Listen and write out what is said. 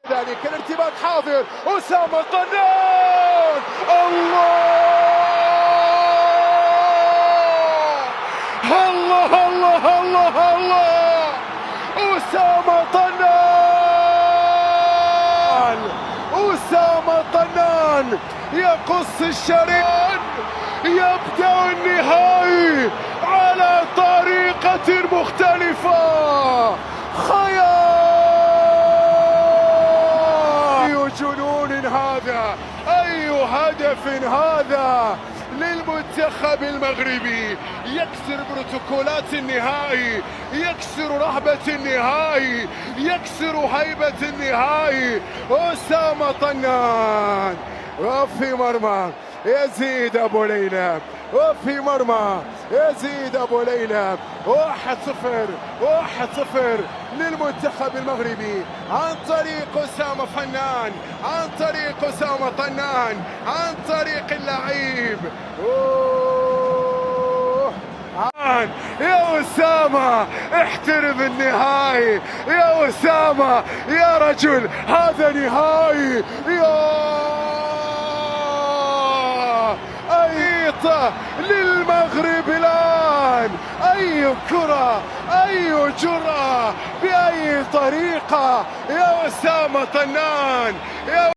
ذلك الارتباك حاضر. أسامة طنان، الله الله الله الله الله. أسامة طنان، أسامة طنان يقص الشريط، يبدأ النهائي على طريقة مختلفة. خيال، أي جنون هذا، أي هدف هذا للمنتخب المغربي. يكسر بروتوكولات النهائي، يكسر رهبة النهائي، يكسر هيبة النهائي. أسامة طنان وفي مرمى يزيد أبو ليلى، وفي مرمى يزيد أبو ليلى. 1-0 1-0 للمنتخب المغربي عن طريق أسامة فنان، عن طريق أسامة طنان، عن طريق اللعيب. يا أسامة احترم النهائي، يا أسامة يا رجل هذا نهائي. للمغرب الآن، أي كرة، أي جرأة، بأي طريقة. يا أسامة طنان، يا